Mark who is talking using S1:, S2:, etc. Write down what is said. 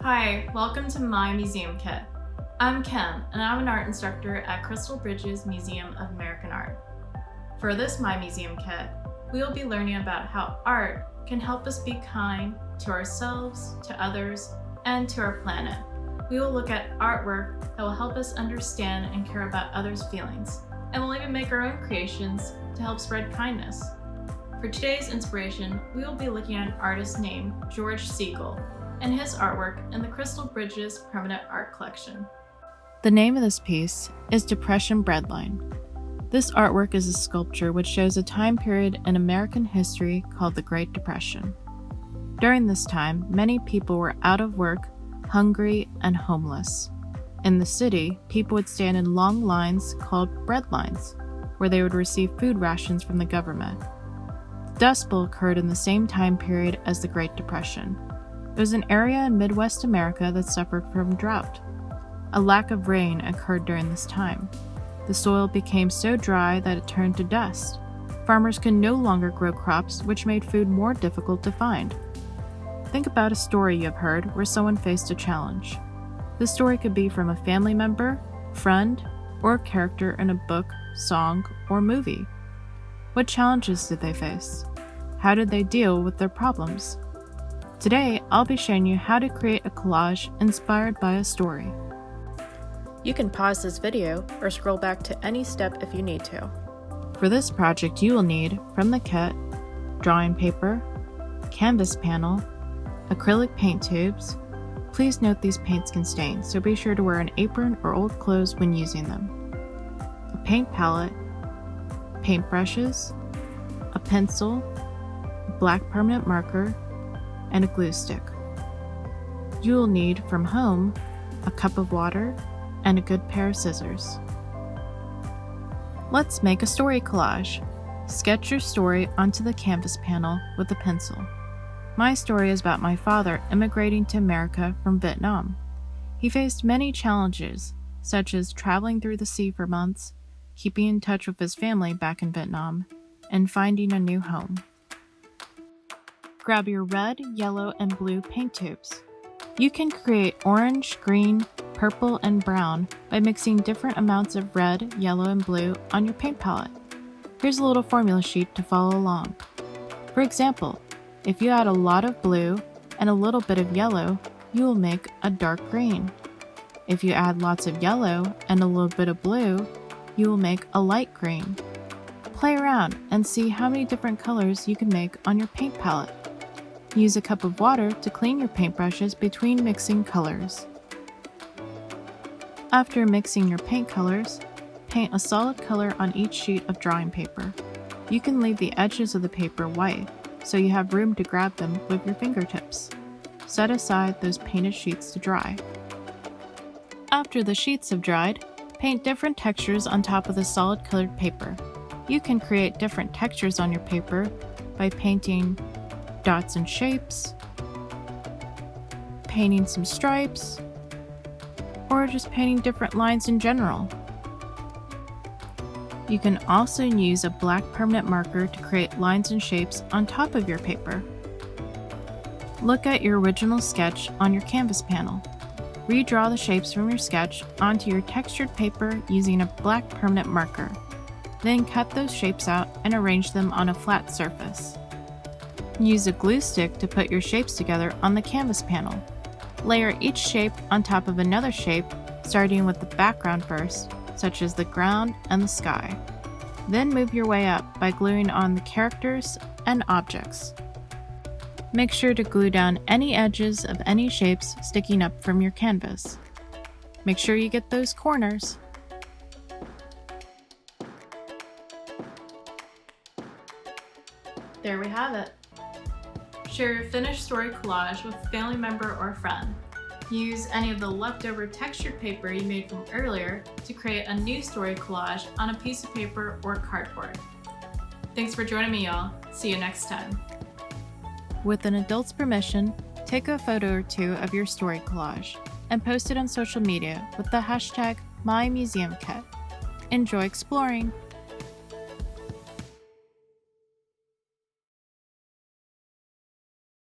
S1: Hi, welcome to my museum kit. I'm Kim, and I'm an art instructor at Crystal Bridges Museum of American Art. For this My Museum kit, we will be learning about how art can help us be kind to ourselves, to others, and to our planet. We will look at artwork that will help us understand and care about others' feelings, and we'll even make our own creations to help spread kindness. For today's inspiration, we will be looking at an artist named George Siegel and his artwork in the Crystal Bridges Permanent Art Collection. The name of this piece is Depression Breadline. This artwork is a sculpture which shows a time period in American history called the Great Depression. During this time, many people were out of work, hungry, and homeless. In the city, people would stand in long lines called bread lines, where they would receive food rations from the government. The Dust Bowl occurred in the same time period as the Great Depression. It was an area in Midwest America that suffered from drought. A lack of rain occurred during this time. The soil became so dry that it turned to dust. Farmers could no longer grow crops, which made food more difficult to find. Think about a story you have heard where someone faced a challenge. This story could be from a family member, friend, or a character in a book, song, or movie. What challenges did they face? How did they deal with their problems? Today, I'll be showing you how to create a collage inspired by a story. You can pause this video or scroll back to any step if you need to. For this project, you will need, from the kit, drawing paper, canvas panel, acrylic paint tubes. Please note these paints can stain, so be sure to wear an apron or old clothes when using them. A paint palette, paintbrushes, a pencil, a black permanent marker, and a glue stick. You will need, from home, a cup of water and a good pair of scissors. Let's make a story collage. Sketch your story onto the canvas panel with a pencil. My story is about my father immigrating to America from Vietnam. He faced many challenges, such as traveling through the sea for months, keeping in touch with his family back in Vietnam, and finding a new home. Grab your red, yellow, and blue paint tubes. You can create orange, green, purple, and brown by mixing different amounts of red, yellow, and blue on your paint palette. Here's a little formula sheet to follow along. For example, if you add a lot of blue and a little bit of yellow, you will make a dark green. If you add lots of yellow and a little bit of blue, you will make a light green. Play around and see how many different colors you can make on your paint palette. Use a cup of water to clean your paintbrushes between mixing colors. After mixing your paint colors, paint a solid color on each sheet of drawing paper. You can leave the edges of the paper white, so you have room to grab them with your fingertips. Set aside those painted sheets to dry. After the sheets have dried, paint different textures on top of the solid colored paper. You can create different textures on your paper by painting dots and shapes, painting some stripes, or just painting different lines in general. You can also use a black permanent marker to create lines and shapes on top of your paper. Look at your original sketch on your canvas panel. Redraw the shapes from your sketch onto your textured paper using a black permanent marker. Then cut those shapes out and arrange them on a flat surface. Use a glue stick to put your shapes together on the canvas panel. Layer each shape on top of another shape, starting with the background first, such as the ground and the sky. Then move your way up by gluing on the characters and objects. Make sure to glue down any edges of any shapes sticking up from your canvas. Make sure you get those corners. There we have it. Share your finished story collage with a family member or friend. Use any of the leftover textured paper you made from earlier to create a new story collage on a piece of paper or cardboard. Thanks for joining me, y'all. See you next time. With an adult's permission, take a photo or two of your story collage and post it on social media with the hashtag #MyMuseumKit. Enjoy exploring!